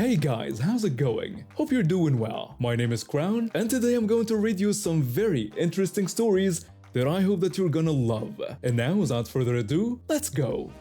Hey guys, how's it going? Hope you're doing well. My name is Crown, and today I'm going to read you some very interesting stories that I hope that you're gonna love. And now, without further ado, let's go!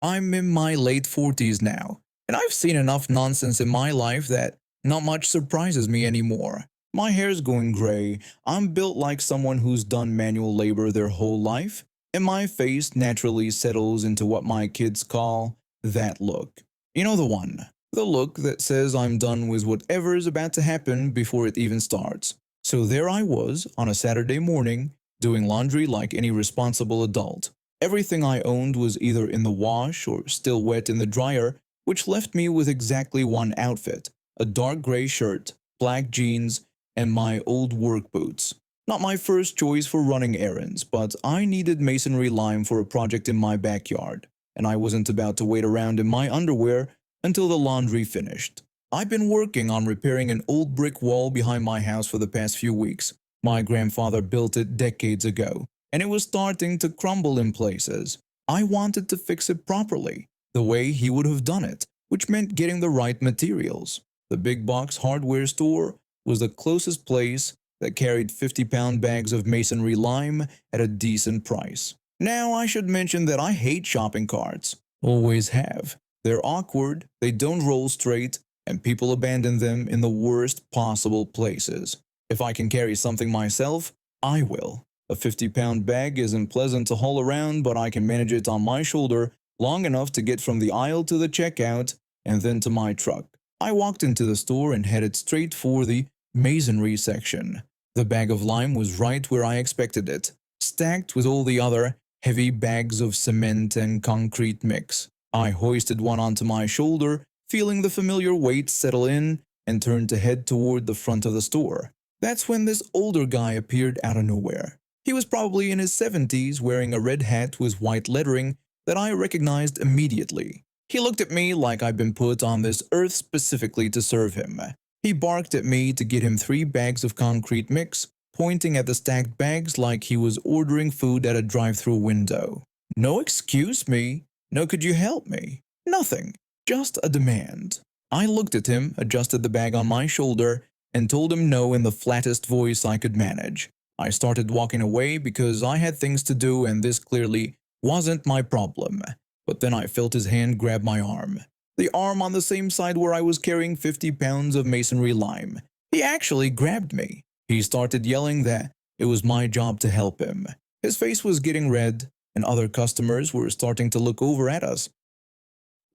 I'm in my late 40s now, and I've seen enough nonsense in my life that not much surprises me anymore. My hair's going gray, I'm built like someone who's done manual labor their whole life, and my face naturally settles into what my kids call that look. You know the one. The look that says I'm done with whatever is about to happen before it even starts. So there I was on a Saturday morning, doing laundry like any responsible adult. Everything I owned was either in the wash or still wet in the dryer, which left me with exactly one outfit: a dark gray shirt, black jeans, and my old work boots. Not my first choice for running errands, but I needed masonry lime for a project in my backyard, and I wasn't about to wait around in my underwear until the laundry finished. I've been working on repairing an old brick wall behind my house for the past few weeks. My grandfather built it decades ago, and it was starting to crumble in places. I wanted to fix it properly, the way he would have done it, which meant getting the right materials. The big box hardware store was the closest place that carried 50-pound bags of masonry lime at a decent price. Now I should mention that I hate shopping carts. Always have. They're awkward, they don't roll straight, and people abandon them in the worst possible places. If I can carry something myself, I will. A 50-pound bag isn't pleasant to haul around, but I can manage it on my shoulder long enough to get from the aisle to the checkout and then to my truck. I walked into the store and headed straight for the masonry section. The bag of lime was right where I expected it, stacked with all the other heavy bags of cement and concrete mix. I hoisted one onto my shoulder, feeling the familiar weight settle in, and turned to head toward the front of the store. That's when this older guy appeared out of nowhere. He was probably in his 70s, wearing a red hat with white lettering that I recognized immediately. He looked at me like I'd been put on this earth specifically to serve him. He barked at me to get him 3 bags of concrete mix, pointing at the stacked bags like he was ordering food at a drive-through window. No excuse me, no could you help me, nothing, just a demand. I looked at him, adjusted the bag on my shoulder, and told him no in the flattest voice I could manage. I started walking away because I had things to do and this clearly wasn't my problem. But then I felt his hand grab my arm. The arm on the same side where I was carrying 50 pounds of masonry lime. He actually grabbed me. He started yelling that it was my job to help him. His face was getting red, and other customers were starting to look over at us.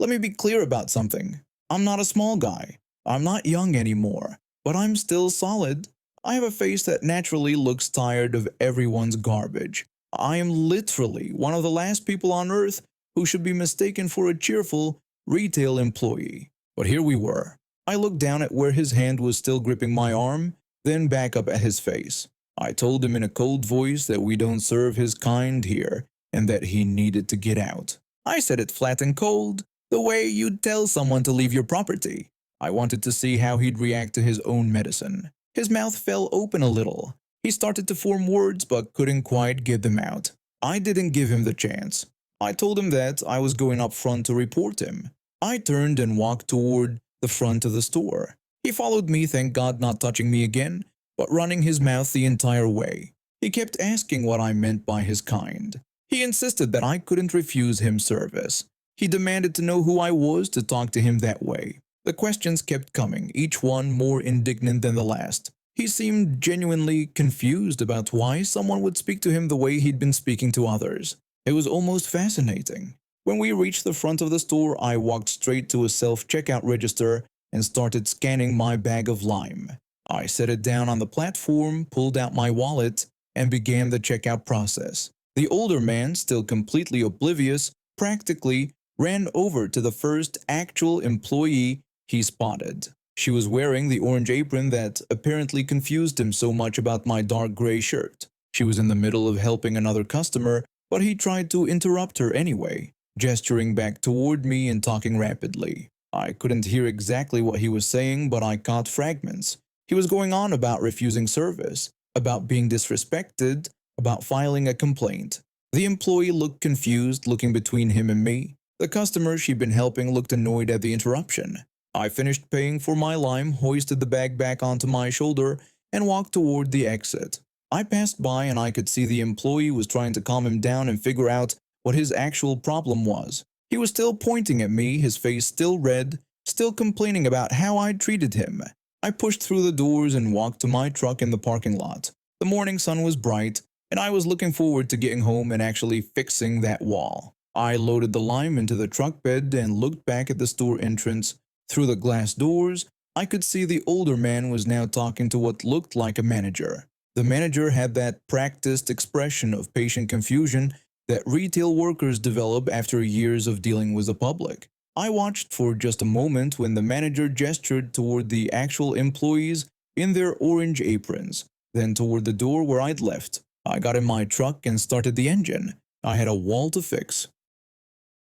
Let me be clear about something. I'm not a small guy. I'm not young anymore, but I'm still solid. I have a face that naturally looks tired of everyone's garbage. I am literally one of the last people on earth who should be mistaken for a cheerful retail employee. But here we were. I looked down at where his hand was still gripping my arm, then back up at his face. I told him in a cold voice that we don't serve his kind here and that he needed to get out. I said it flat and cold, the way you'd tell someone to leave your property. I wanted to see how he'd react to his own medicine. His mouth fell open a little. He started to form words but couldn't quite get them out. I didn't give him the chance. I told him that I was going up front to report him. I turned and walked toward the front of the store. He followed me, thank God, not touching me again, but running his mouth the entire way. He kept asking what I meant by his kind. He insisted that I couldn't refuse him service. He demanded to know who I was to talk to him that way. The questions kept coming, each one more indignant than the last. He seemed genuinely confused about why someone would speak to him the way he'd been speaking to others. It was almost fascinating. When we reached the front of the store, I walked straight to a self-checkout register and started scanning my bag of lime. I set it down on the platform, pulled out my wallet, and began the checkout process. The older man, still completely oblivious, practically ran over to the first actual employee he spotted. She was wearing the orange apron that apparently confused him so much about my dark gray shirt. She was in the middle of helping another customer, but he tried to interrupt her anyway, gesturing back toward me and talking rapidly. I couldn't hear exactly what he was saying, but I caught fragments. He was going on about refusing service, about being disrespected, about filing a complaint. The employee looked confused, looking between him and me. The customer she'd been helping looked annoyed at the interruption. I finished paying for my lime, hoisted the bag back onto my shoulder, and walked toward the exit. I passed by and I could see the employee was trying to calm him down and figure out what his actual problem was. He was still pointing at me, his face still red, still complaining about how I'd treated him. I pushed through the doors and walked to my truck in the parking lot. The morning sun was bright, and I was looking forward to getting home and actually fixing that wall. I loaded the lime into the truck bed and looked back at the store entrance. Through the glass doors, I could see the older man was now talking to what looked like a manager. The manager had that practiced expression of patient confusion that retail workers develop after years of dealing with the public. I watched for just a moment when the manager gestured toward the actual employees in their orange aprons, then toward the door where I'd left. I got in my truck and started the engine. I had a wall to fix.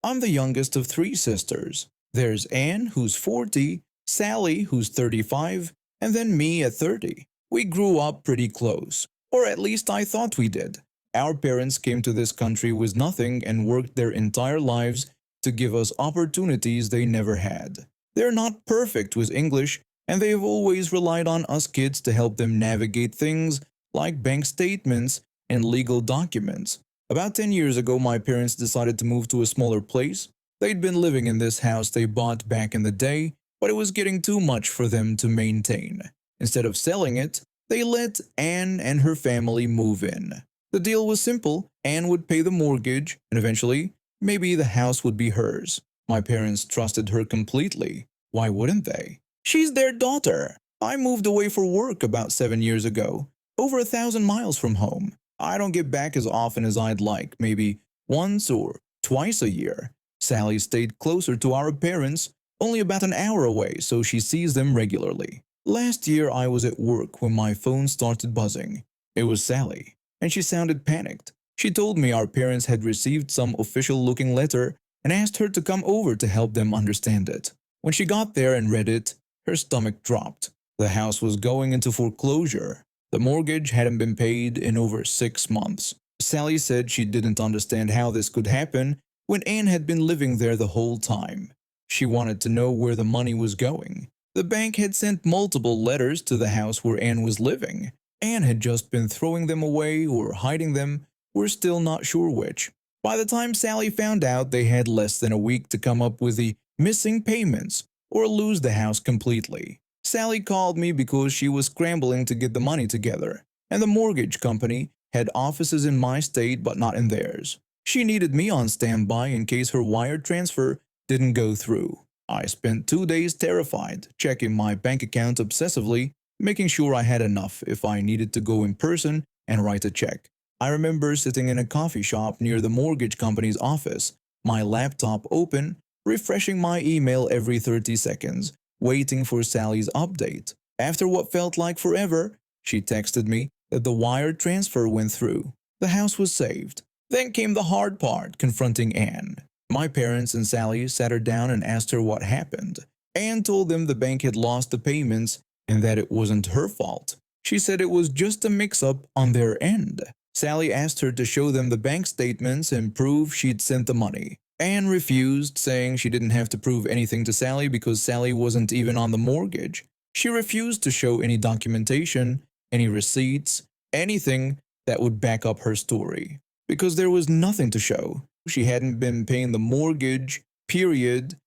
I'm the youngest of three sisters. There's Anne, who's 40, Sally, who's 35, and then me at 30. We grew up pretty close, or at least I thought we did. Our parents came to this country with nothing and worked their entire lives to give us opportunities they never had. They're not perfect with English, and they have always relied on us kids to help them navigate things like bank statements and legal documents. About 10 years ago, my parents decided to move to a smaller place. They'd been living in this house they bought back in the day, but it was getting too much for them to maintain. Instead of selling it, they let Anne and her family move in. The deal was simple. Anne would pay the mortgage, and eventually, maybe the house would be hers. My parents trusted her completely. Why wouldn't they? She's their daughter. I moved away for work about 7 years ago, over 1,000 miles from home. I don't get back as often as I'd like, maybe once or twice a year. Sally stayed closer to our parents, only about an hour away, so she sees them regularly. Last year I was at work when my phone started buzzing. It was Sally, and she sounded panicked. She told me our parents had received some official-looking letter and asked her to come over to help them understand it. When she got there and read it, her stomach dropped. The house was going into foreclosure. The mortgage hadn't been paid in over 6 months. Sally said she didn't understand how this could happen when Anne had been living there the whole time. She wanted to know where the money was going. The bank had sent multiple letters to the house where Anne was living. Anne had just been throwing them away or hiding them. We're still not sure which. By the time Sally found out, they had less than a week to come up with the missing payments or lose the house completely. Sally called me because she was scrambling to get the money together, and the mortgage company had offices in my state but not in theirs. She needed me on standby in case her wire transfer didn't go through. I spent 2 days terrified, checking my bank account obsessively, making sure I had enough if I needed to go in person and write a check. I remember sitting in a coffee shop near the mortgage company's office, my laptop open, refreshing my email every 30 seconds, waiting for Sally's update. After what felt like forever, she texted me that the wire transfer went through. The house was saved. Then came the hard part, confronting Anne. My parents and Sally sat her down and asked her what happened. Anne told them the bank had lost the payments and that it wasn't her fault. She said it was just a mix-up on their end. Sally asked her to show them the bank statements and prove she'd sent the money. Anne refused, saying she didn't have to prove anything to Sally because Sally wasn't even on the mortgage. She refused to show any documentation, any receipts, anything that would back up her story, because there was nothing to show. She hadn't been paying the mortgage, period.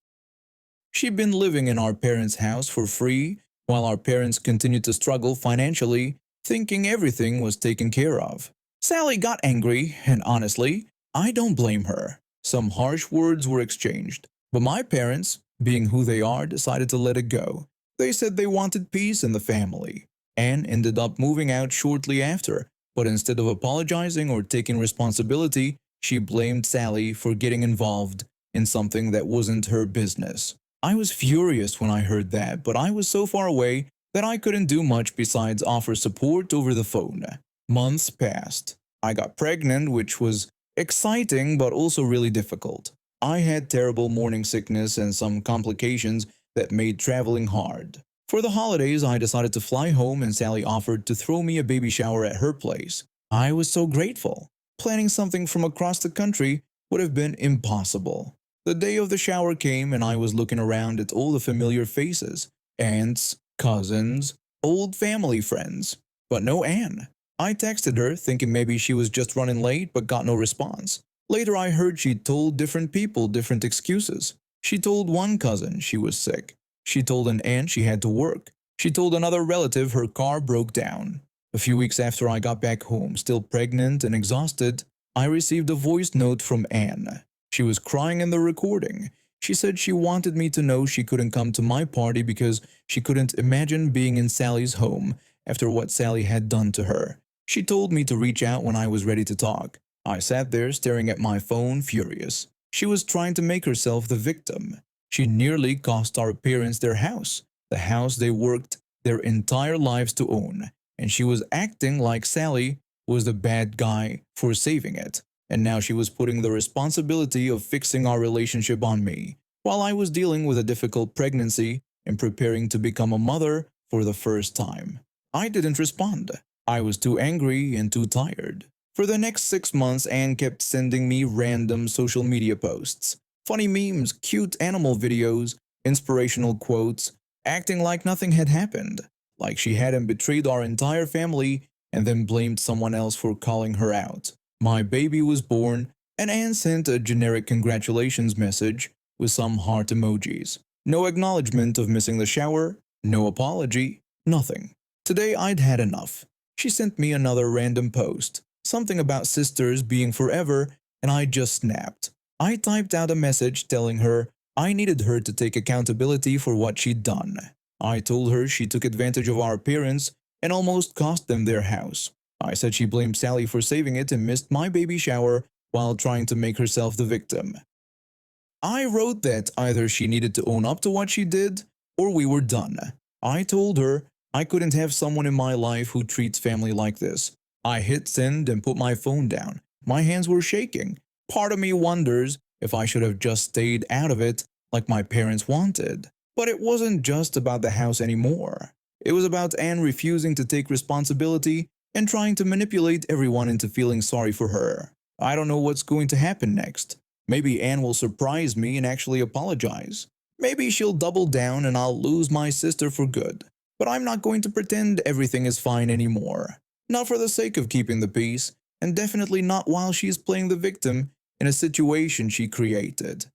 She'd been living in our parents' house for free while our parents continued to struggle financially, thinking everything was taken care of. Sally got angry, and honestly, I don't blame her. Some harsh words were exchanged, but my parents, being who they are, decided to let it go. They said they wanted peace in the family. Anne ended up moving out shortly after, but instead of apologizing or taking responsibility, she blamed Sally for getting involved in something that wasn't her business. I was furious when I heard that, but I was so far away that I couldn't do much besides offer support over the phone. Months passed. I got pregnant, which was exciting but also really difficult. I had terrible morning sickness and some complications that made traveling hard. For the holidays, I decided to fly home and Sally offered to throw me a baby shower at her place. I was so grateful. Planning something from across the country would have been impossible. The day of the shower came and I was looking around at all the familiar faces, aunts, cousins, old family friends, but no Anne. I texted her thinking maybe she was just running late but got no response. Later I heard she told different people different excuses. She told one cousin she was sick. She told an aunt she had to work. She told another relative her car broke down. A few weeks after I got back home, still pregnant and exhausted, I received a voice note from Anne. She was crying in the recording. She said she wanted me to know she couldn't come to my party because she couldn't imagine being in Sally's home after what Sally had done to her. She told me to reach out when I was ready to talk. I sat there staring at my phone, furious. She was trying to make herself the victim. She nearly cost our parents their house, the house they worked their entire lives to own, and she was acting like Sally was the bad guy for saving it. And now she was putting the responsibility of fixing our relationship on me, while I was dealing with a difficult pregnancy and preparing to become a mother for the first time. I didn't respond. I was too angry and too tired. For the next 6 months, Anne kept sending me random social media posts, funny memes, cute animal videos, inspirational quotes, acting like nothing had happened, like she hadn't betrayed our entire family and then blamed someone else for calling her out. My baby was born, and Anne sent a generic congratulations message with some heart emojis. No acknowledgement of missing the shower, no apology, nothing. Today I'd had enough. She sent me another random post, something about sisters being forever, and I just snapped. I typed out a message telling her I needed her to take accountability for what she'd done. I told her she took advantage of our parents and almost cost them their house. I said she blamed Sally for saving it and missed my baby shower while trying to make herself the victim. I wrote that either she needed to own up to what she did or we were done. I told her I couldn't have someone in my life who treats family like this. I hit send and put my phone down. My hands were shaking. Part of me wonders if I should have just stayed out of it like my parents wanted. But it wasn't just about the house anymore. It was about Anne refusing to take responsibility and trying to manipulate everyone into feeling sorry for her. I don't know what's going to happen next. Maybe Anne will surprise me and actually apologize. Maybe she'll double down and I'll lose my sister for good. But I'm not going to pretend everything is fine anymore. Not for the sake of keeping the peace, and definitely not while she's playing the victim in a situation she created.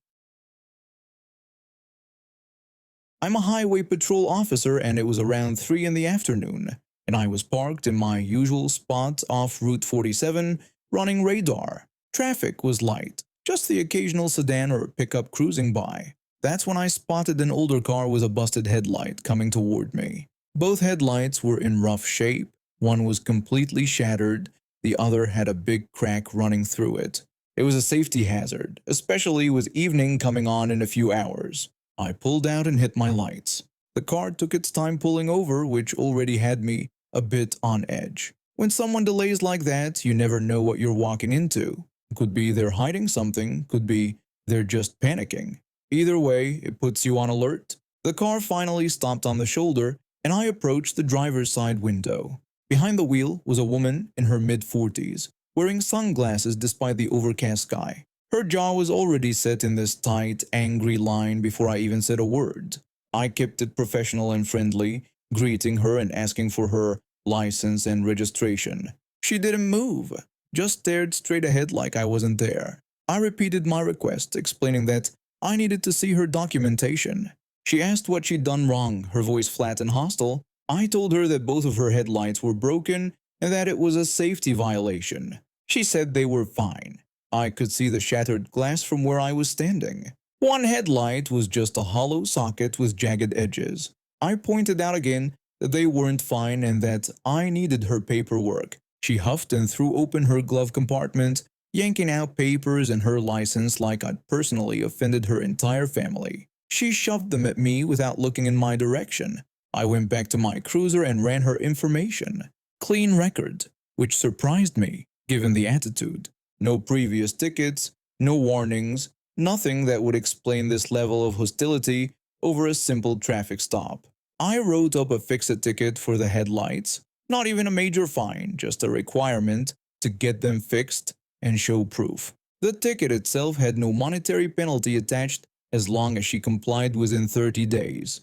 I'm a highway patrol officer and it was around 3 in the afternoon, and I was parked in my usual spot off Route 47, running radar. Traffic was light, just the occasional sedan or pickup cruising by. That's when I spotted an older car with a busted headlight coming toward me. Both headlights were in rough shape. One was completely shattered, the other had a big crack running through it. It was a safety hazard, especially with evening coming on in a few hours. I pulled out and hit my lights. The car took its time pulling over, which already had me a bit on edge. When someone delays like that, you never know what you're walking into. Could be they're hiding something, could be they're just panicking. Either way, it puts you on alert. The car finally stopped on the shoulder, and I approached the driver's side window. Behind the wheel was a woman in her mid-40s, wearing sunglasses despite the overcast sky. Her jaw was already set in this tight, angry line before I even said a word. I kept it professional and friendly, greeting her and asking for her license and registration. She didn't move, just stared straight ahead like I wasn't there. I repeated my request, explaining that I needed to see her documentation. She asked what she'd done wrong, her voice flat and hostile. I told her that both of her headlights were broken and that it was a safety violation. She said they were fine. I could see the shattered glass from where I was standing. One headlight was just a hollow socket with jagged edges. I pointed out again that they weren't fine and that I needed her paperwork. She huffed and threw open her glove compartment, yanking out papers and her license like I'd personally offended her entire family. She shoved them at me without looking in my direction. I went back to my cruiser and ran her information. Clean record, which surprised me, given the attitude. No previous tickets, no warnings, nothing that would explain this level of hostility over a simple traffic stop. I wrote up a fix-it ticket for the headlights, not even a major fine, just a requirement to get them fixed and show proof. The ticket itself had no monetary penalty attached as long as she complied within 30 days.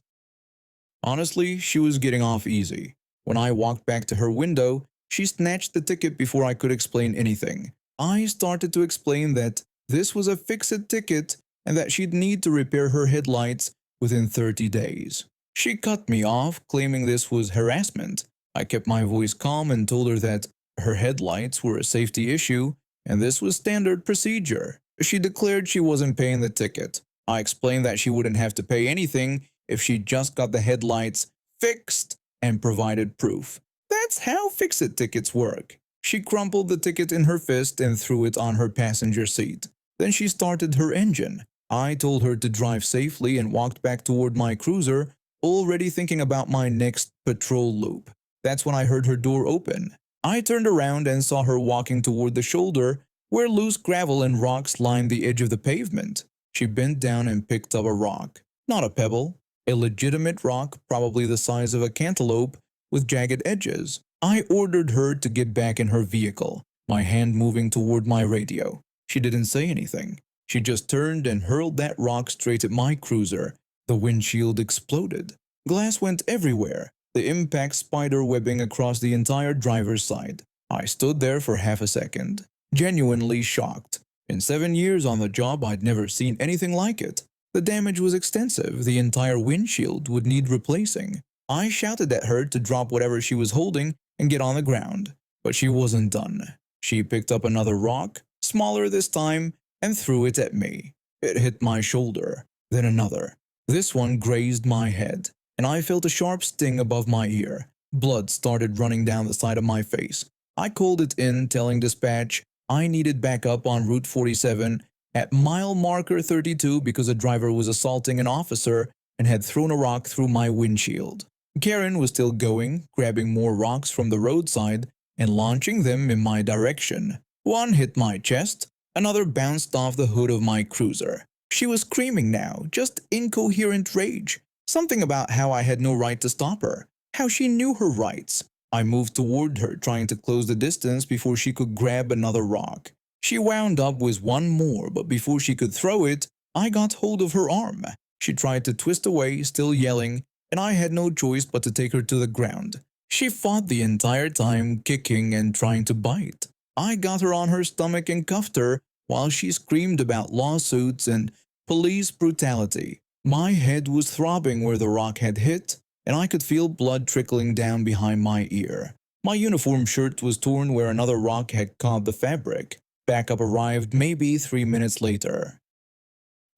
Honestly, she was getting off easy. When I walked back to her window, she snatched the ticket before I could explain anything. I started to explain that this was a fix-it ticket and that she'd need to repair her headlights within 30 days. She cut me off, claiming this was harassment. I kept my voice calm and told her that her headlights were a safety issue and this was standard procedure. She declared she wasn't paying the ticket. I explained that she wouldn't have to pay anything if she just got the headlights fixed and provided proof. That's how fix-it tickets work. She crumpled the ticket in her fist and threw it on her passenger seat. Then she started her engine. I told her to drive safely and walked back toward my cruiser, already thinking about my next patrol loop. That's when I heard her door open. I turned around and saw her walking toward the shoulder where loose gravel and rocks lined the edge of the pavement. She bent down and picked up a rock. Not a pebble, a legitimate rock, probably the size of a cantaloupe with jagged edges. I ordered her to get back in her vehicle, my hand moving toward my radio. She didn't say anything. She just turned and hurled that rock straight at my cruiser. The windshield exploded. Glass went everywhere, the impact spider webbing across the entire driver's side. I stood there for half a second, genuinely shocked. In 7 years on the job, I'd never seen anything like it. The damage was extensive. The entire windshield would need replacing. I shouted at her to drop whatever she was holding and get on the ground, but she wasn't done. She picked up another rock, smaller this time, and threw it at me. It hit my shoulder, then another. This one grazed my head, and I felt a sharp sting above my ear. Blood started running down the side of my face. I called it in, telling dispatch I needed backup on Route 47 at mile marker 32 because a driver was assaulting an officer and had thrown a rock through my windshield. Karen was still going, grabbing more rocks from the roadside and launching them in my direction. One hit my chest, another bounced off the hood of my cruiser. She was screaming now, just incoherent rage. Something about how I had no right to stop her, how she knew her rights. I moved toward her, trying to close the distance before she could grab another rock. She wound up with one more, but before she could throw it, I got hold of her arm. She tried to twist away, still yelling, and I had no choice but to take her to the ground. She fought the entire time, kicking and trying to bite. I got her on her stomach and cuffed her while she screamed about lawsuits and police brutality. My head was throbbing where the rock had hit, and I could feel blood trickling down behind my ear. My uniform shirt was torn where another rock had caught the fabric. Backup arrived maybe 3 minutes later.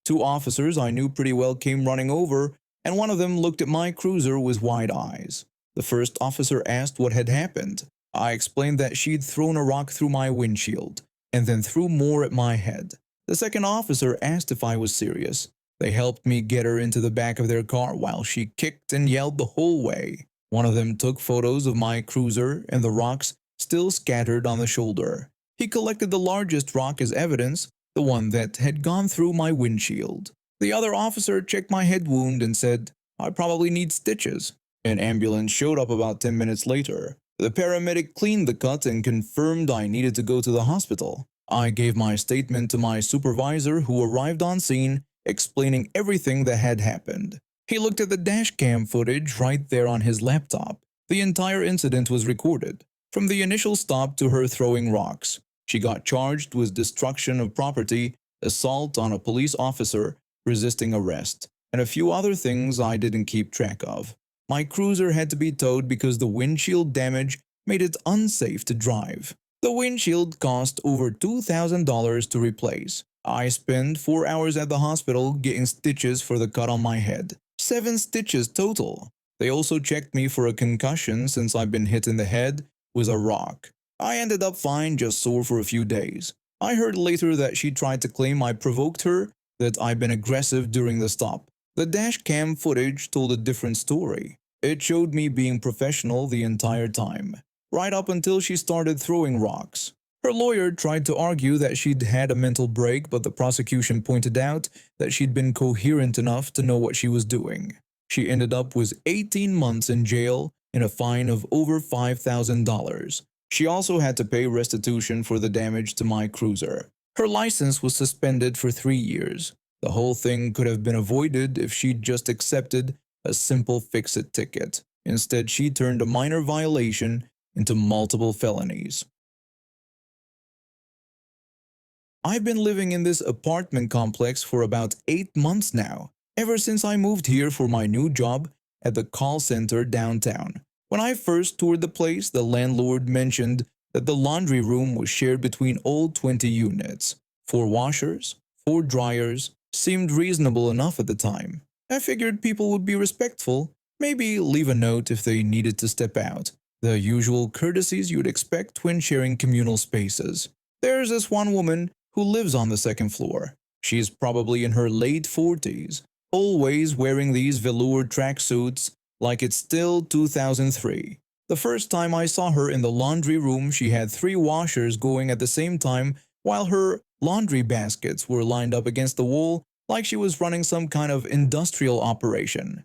2 officers I knew pretty well came running over, and one of them looked at my cruiser with wide eyes. The first officer asked what had happened. I explained that she'd thrown a rock through my windshield, and then threw more at my head. The second officer asked if I was serious. They helped me get her into the back of their car while she kicked and yelled the whole way. One of them took photos of my cruiser and the rocks still scattered on the shoulder. He collected the largest rock as evidence, the one that had gone through my windshield. The other officer checked my head wound and said, "I probably need stitches." An ambulance showed up about 10 minutes later. The paramedic cleaned the cut and confirmed I needed to go to the hospital. I gave my statement to my supervisor, who arrived on scene, explaining everything that had happened. He looked at the dash cam footage right there on his laptop. The entire incident was recorded, from the initial stop to her throwing rocks. She got charged with destruction of property, assault on a police officer, resisting arrest, and a few other things I didn't keep track of. My cruiser had to be towed because the windshield damage made it unsafe to drive. The windshield cost over $2,000 to replace. I spent 4 hours at the hospital getting stitches for the cut on my head. 7 stitches total. They also checked me for a concussion since I've been hit in the head with a rock. I ended up fine, just sore for a few days. I heard later that she tried to claim I provoked her, that I'd been aggressive during the stop. The dash cam footage told a different story. It showed me being professional the entire time, right up until she started throwing rocks. Her lawyer tried to argue that she'd had a mental break, but the prosecution pointed out that she'd been coherent enough to know what she was doing. She ended up with 18 months in jail and a fine of over $5,000. She also had to pay restitution for the damage to my cruiser. Her license was suspended for 3 years. The whole thing could have been avoided if she'd just accepted a simple fix-it ticket. Instead, she turned a minor violation into multiple felonies. I've been living in this apartment complex for about 8 months now, ever since I moved here for my new job at the call center downtown. When I first toured the place, the landlord mentioned that the laundry room was shared between all 20 units. 4 washers, 4 dryers seemed reasonable enough at the time. I figured people would be respectful, maybe leave a note if they needed to step out. The usual courtesies you'd expect when sharing communal spaces. There's this one woman who lives on the second floor. She's probably in her late 40s, always wearing these velour tracksuits like it's still 2003. The first time I saw her in the laundry room, she had 3 washers going at the same time while her laundry baskets were lined up against the wall like she was running some kind of industrial operation.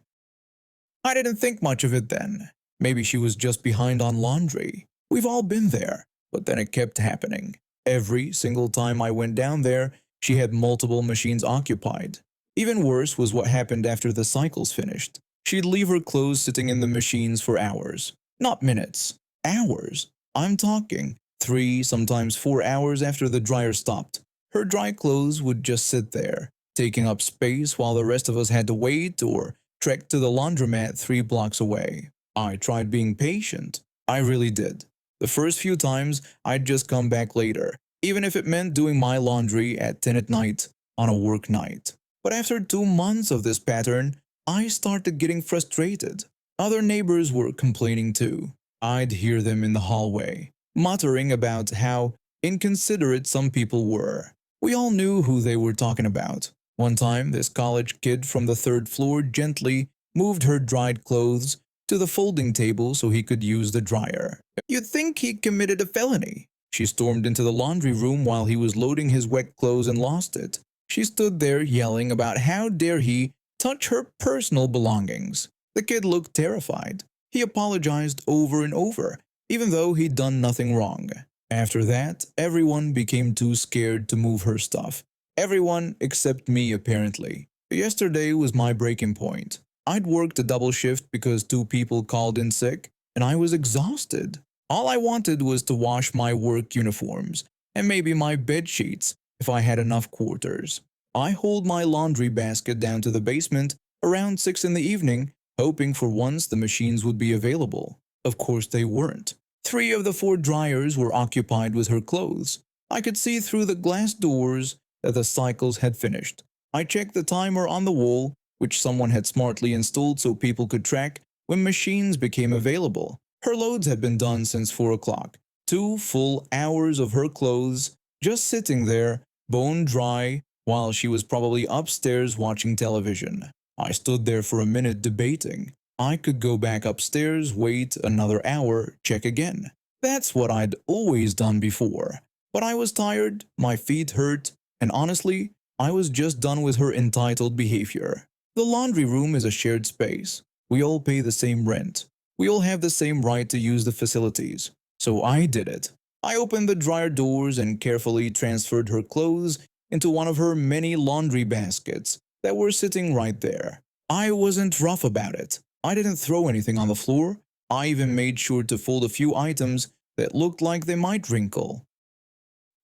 I didn't think much of it then. Maybe she was just behind on laundry. We've all been there, but then it kept happening. Every single time I went down there, she had multiple machines occupied. Even worse was what happened after the cycles finished. She'd leave her clothes sitting in the machines for hours. Not minutes. Hours. I'm talking 3, sometimes 4 hours after the dryer stopped. Her dry clothes would just sit there, taking up space while the rest of us had to wait or trek to the laundromat 3 blocks away. I tried being patient. I really did. The first few times, I'd just come back later, even if it meant doing my laundry at 10 at night on a work night. But after 2 months of this pattern, I started getting frustrated. Other neighbors were complaining too. I'd hear them in the hallway, muttering about how inconsiderate some people were. We all knew who they were talking about. One time, this college kid from the 3rd floor gently moved her dried clothes to the folding table so he could use the dryer. You'd think he committed a felony. She stormed into the laundry room while he was loading his wet clothes and lost it. She stood there yelling about how dare he touch her personal belongings. The kid looked terrified. He apologized over and over, even though he'd done nothing wrong. After that, everyone became too scared to move her stuff. Everyone except me, apparently. Yesterday was my breaking point. I'd worked a double shift because 2 people called in sick, and I was exhausted. All I wanted was to wash my work uniforms, and maybe my bed sheets if I had enough quarters. I hauled my laundry basket down to the basement around 6 in the evening, hoping for once the machines would be available. Of course they weren't. 3 of the 4 dryers were occupied with her clothes. I could see through the glass doors that the cycles had finished. I checked the timer on the wall, which someone had smartly installed so people could track when machines became available. Her loads had been done since 4 o'clock. 2 full hours of her clothes just sitting there, bone dry, while she was probably upstairs watching television. I stood there for a minute debating. I could go back upstairs, wait another hour, check again. That's what I'd always done before. But I was tired, my feet hurt, and honestly, I was just done with her entitled behavior. The laundry room is a shared space. We all pay the same rent. We all have the same right to use the facilities. So I did it. I opened the dryer doors and carefully transferred her clothes into one of her many laundry baskets that were sitting right there. I wasn't rough about it. I didn't throw anything on the floor. I even made sure to fold a few items that looked like they might wrinkle.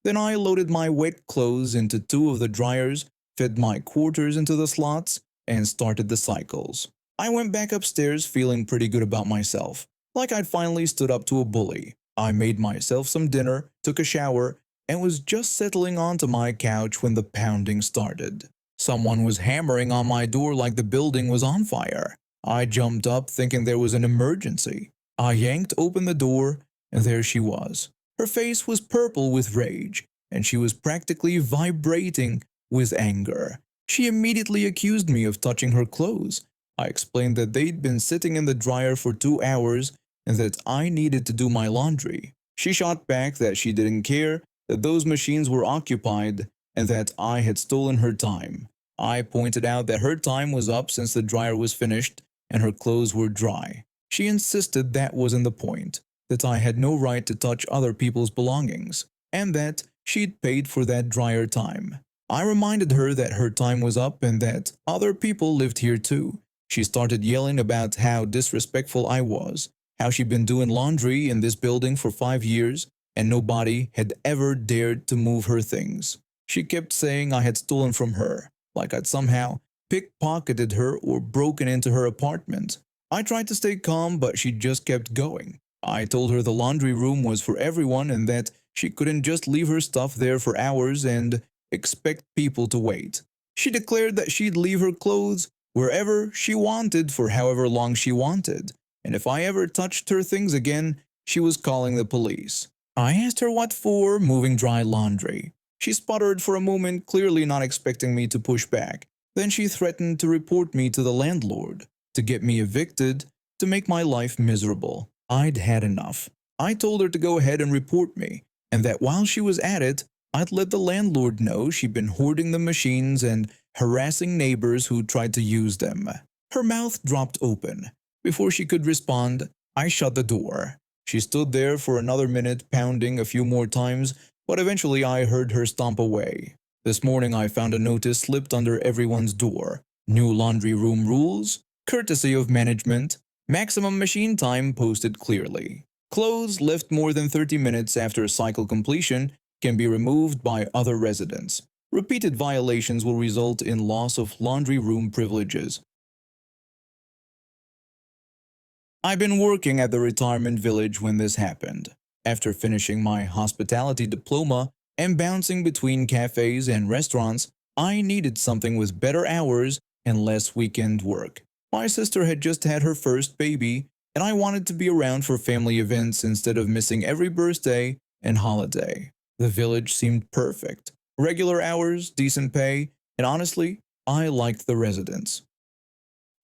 Then I loaded my wet clothes into 2 of the dryers, fed my quarters into the slots, and started the cycles. I went back upstairs feeling pretty good about myself, like I'd finally stood up to a bully. I made myself some dinner, took a shower, and was just settling onto my couch when the pounding started. Someone was hammering on my door like the building was on fire. I jumped up thinking there was an emergency. I yanked open the door, and there she was. Her face was purple with rage, and she was practically vibrating with anger. She immediately accused me of touching her clothes. I explained that they'd been sitting in the dryer for 2 hours and that I needed to do my laundry. She shot back that she didn't care, that those machines were occupied, and that I had stolen her time. I pointed out that her time was up since the dryer was finished and her clothes were dry. She insisted that wasn't the point. that I had no right to touch other people's belongings, and that she'd paid for that dryer time. I reminded her that her time was up and that other people lived here too. She started yelling about how disrespectful I was, how she'd been doing laundry in this building for 5 years and nobody had ever dared to move her things. She kept saying I had stolen from her, like I'd somehow pickpocketed her or broken into her apartment. I tried to stay calm, but she just kept going. I told her the laundry room was for everyone and that she couldn't just leave her stuff there for hours and expect people to wait. She declared that she'd leave her clothes wherever she wanted for however long she wanted, and if I ever touched her things again, she was calling the police. I asked her what for, moving dry laundry. She sputtered for a moment, clearly not expecting me to push back. Then she threatened to report me to the landlord, to get me evicted, to make my life miserable. I'd had enough. I told her to go ahead and report me, and that while she was at it, I'd let the landlord know she'd been hoarding the machines and harassing neighbors who tried to use them. Her mouth dropped open. Before she could respond, I shut the door. She stood there for another minute, pounding a few more times, but eventually I heard her stomp away. This morning I found a notice slipped under everyone's door. New laundry room rules, courtesy of management, maximum machine time posted clearly. Clothes left more than 30 minutes after cycle completion can be removed by other residents. Repeated violations will result in loss of laundry room privileges. I've been working at the retirement village when this happened. After finishing my hospitality diploma and bouncing between cafes and restaurants, I needed something with better hours and less weekend work. My sister had just had her first baby, and I wanted to be around for family events instead of missing every birthday and holiday. The village seemed perfect. Regular hours, decent pay, and honestly, I liked the residents.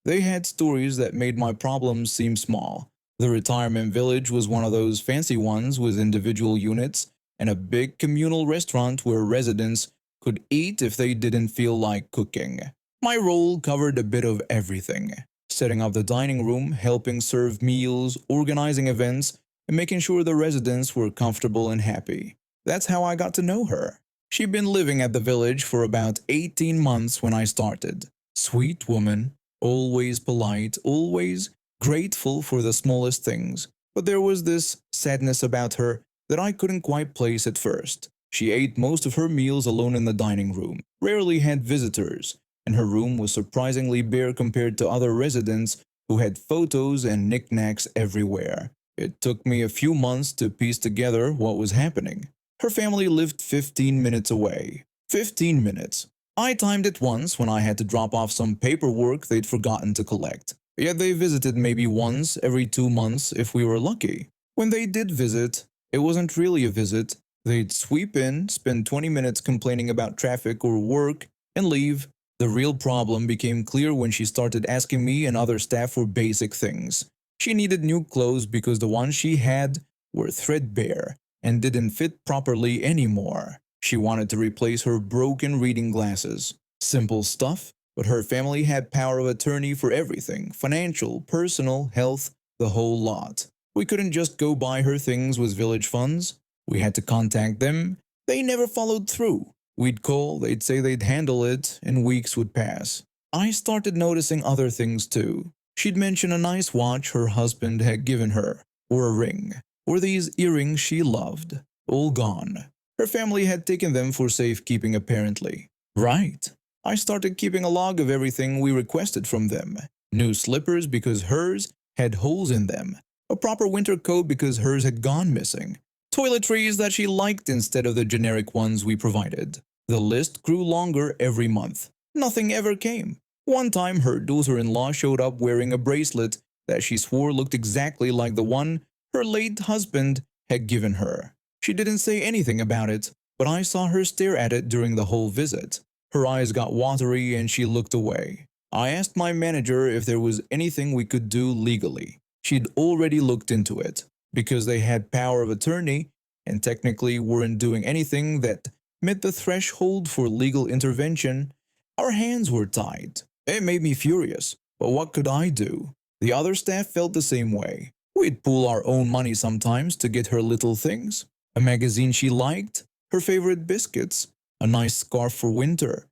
They had stories that made my problems seem small. The retirement village was one of those fancy ones with individual units and a big communal restaurant where residents could eat if they didn't feel like cooking. My role covered a bit of everything: setting up the dining room, helping serve meals, organizing events, and making sure the residents were comfortable and happy. That's how I got to know her. She'd been living at the village for about 18 months when I started. Sweet woman. Always polite, always grateful for the smallest things. But there was this sadness about her that I couldn't quite place at first. She ate most of her meals alone in the dining room, rarely had visitors, and her room was surprisingly bare compared to other residents who had photos and knickknacks everywhere. It took me a few months to piece together what was happening. Her family lived 15 minutes away. 15 minutes. I timed it once when I had to drop off some paperwork they'd forgotten to collect. Yet they visited maybe once every 2 months if we were lucky. When they did visit, it wasn't really a visit. They'd sweep in, spend 20 minutes complaining about traffic or work, and leave. The real problem became clear when she started asking me and other staff for basic things. She needed new clothes because the ones she had were threadbare and didn't fit properly anymore. She wanted to replace her broken reading glasses. Simple stuff, but her family had power of attorney for everything: financial, personal, health, the whole lot. We couldn't just go buy her things with village funds. We had to contact them. They never followed through. We'd call, they'd say they'd handle it, and weeks would pass. I started noticing other things too. She'd mention a nice watch her husband had given her, or a ring, or these earrings she loved. All gone. Her family had taken them for safekeeping apparently. Right. I started keeping a log of everything we requested from them. New slippers because hers had holes in them. A proper winter coat because hers had gone missing. Toiletries that she liked instead of the generic ones we provided. The list grew longer every month. Nothing ever came. One time her daughter-in-law showed up wearing a bracelet that she swore looked exactly like the one her late husband had given her. She didn't say anything about it, but I saw her stare at it during the whole visit. Her eyes got watery and she looked away. I asked my manager if there was anything we could do legally. She'd already looked into it. Because they had power of attorney and technically weren't doing anything that met the threshold for legal intervention, our hands were tied. It made me furious, but what could I do? The other staff felt the same way. We'd pool our own money sometimes to get her little things: a magazine she liked, her favorite biscuits, a nice scarf for winter.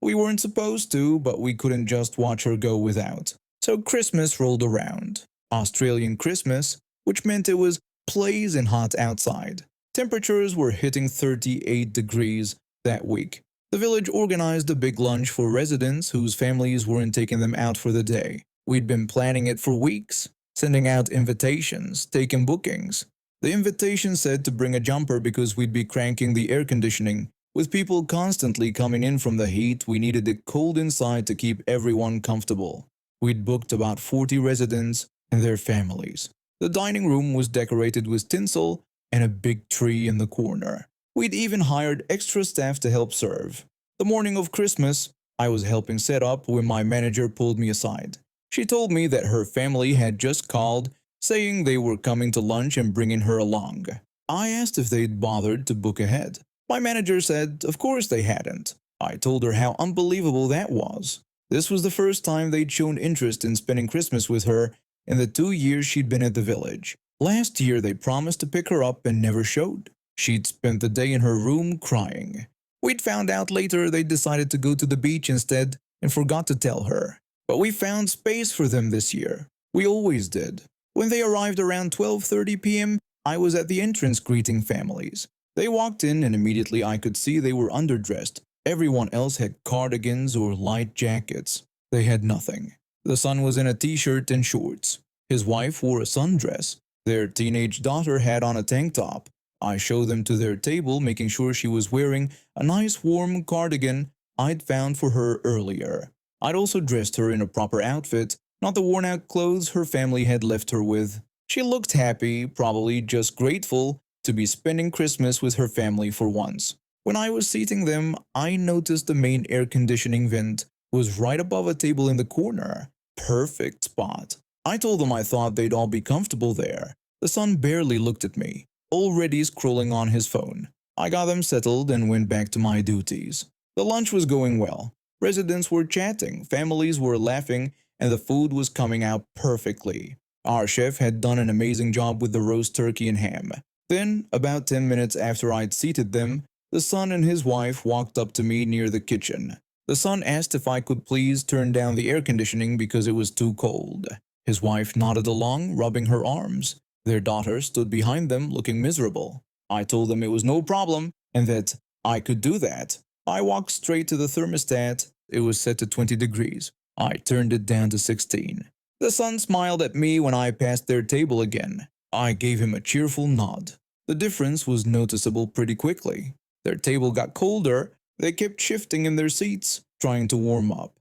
We weren't supposed to, but we couldn't just watch her go without. So Christmas rolled around. Australian Christmas, which meant it was blazing hot outside. Temperatures were hitting 38 degrees that week. The village organized a big lunch for residents whose families weren't taking them out for the day. We'd been planning it for weeks, sending out invitations, taking bookings. The invitation said to bring a jumper because we'd be cranking the air conditioning. With people constantly coming in from the heat, we needed it cold inside to keep everyone comfortable. We'd booked about 40 residents and their families. The dining room was decorated with tinsel and a big tree in the corner. We'd even hired extra staff to help serve. The morning of Christmas, I was helping set up when my manager pulled me aside. She told me that her family had just called, saying they were coming to lunch and bringing her along. I asked if they'd bothered to book ahead. My manager said of course they hadn't. I told her how unbelievable that was. This was the first time they'd shown interest in spending Christmas with her in the 2 years she'd been at the village. Last year they promised to pick her up and never showed. She'd spent the day in her room crying. We'd found out later they'd decided to go to the beach instead and forgot to tell her. But we found space for them this year. We always did. When they arrived around 12:30 p.m., I was at the entrance greeting families. They walked in and immediately I could see they were underdressed. Everyone else had cardigans or light jackets. They had nothing. The son was in a t-shirt and shorts. His wife wore a sundress. Their teenage daughter had on a tank top. I showed them to their table, making sure she was wearing a nice warm cardigan I'd found for her earlier. I'd also dressed her in a proper outfit, not the worn-out clothes her family had left her with. She looked happy, probably just grateful to be spending Christmas with her family for once. When I was seating them, I noticed the main air conditioning vent was right above a table in the corner. Perfect spot. I told them I thought they'd all be comfortable there. The son barely looked at me, already scrolling on his phone. I got them settled and went back to my duties. The lunch was going well. Residents were chatting, families were laughing, and the food was coming out perfectly. Our chef had done an amazing job with the roast turkey and ham. Then, about 10 minutes after I'd seated them, the son and his wife walked up to me near the kitchen. The son asked if I could please turn down the air conditioning because it was too cold. His wife nodded along, rubbing her arms. Their daughter stood behind them, looking miserable. I told them it was no problem and that I could do that. I walked straight to the thermostat. It was set to 20 degrees. I turned it down to 16. The son smiled at me when I passed their table again. I gave him a cheerful nod. The difference was noticeable pretty quickly. Their table got colder. They kept shifting in their seats, trying to warm up.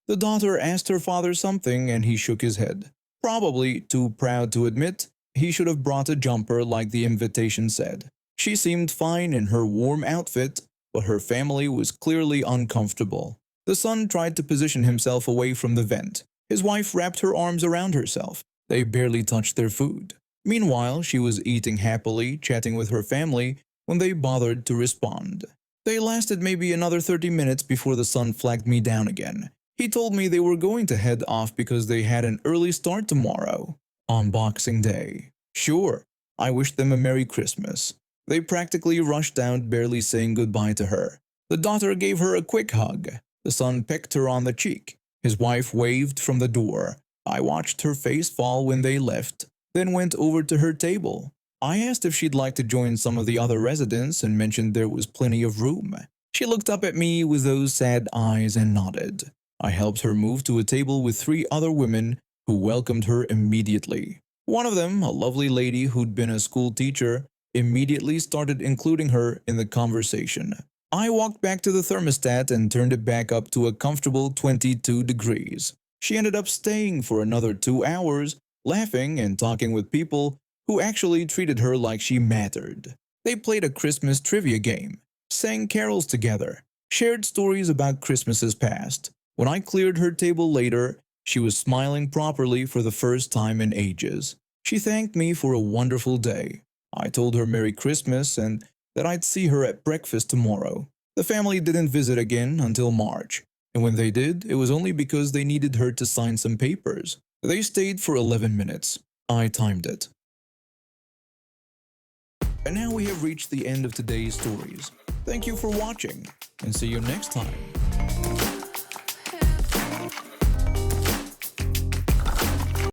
The daughter asked her father something and he shook his head. Probably too proud to admit he should have brought a jumper like the invitation said. She seemed fine in her warm outfit, but her family was clearly uncomfortable. The son tried to position himself away from the vent. His wife wrapped her arms around herself. They barely touched their food. Meanwhile, she was eating happily, chatting with her family, when they bothered to respond. They lasted maybe another 30 minutes before the son flagged me down again. He told me they were going to head off because they had an early start tomorrow, on Boxing Day. Sure, I wished them a Merry Christmas. They practically rushed out, barely saying goodbye to her. The daughter gave her a quick hug. The son pecked her on the cheek. His wife waved from the door. I watched her face fall when they left, then went over to her table. I asked if she'd like to join some of the other residents and mentioned there was plenty of room. She looked up at me with those sad eyes and nodded. I helped her move to a table with 3 other women who welcomed her immediately. One of them, a lovely lady who'd been a school teacher, immediately started including her in the conversation. I walked back to the thermostat and turned it back up to a comfortable 22 degrees. She ended up staying for another 2 hours, laughing and talking with people who actually treated her like she mattered. They played a Christmas trivia game, sang carols together, shared stories about Christmases past. When I cleared her table later, she was smiling properly for the first time in ages. She thanked me for a wonderful day. I told her Merry Christmas and that I'd see her at breakfast tomorrow. The family didn't visit again until March, and when they did, it was only because they needed her to sign some papers. They stayed for 11 minutes. I timed it. And now we have reached the end of today's stories. Thank you for watching, and see you next time.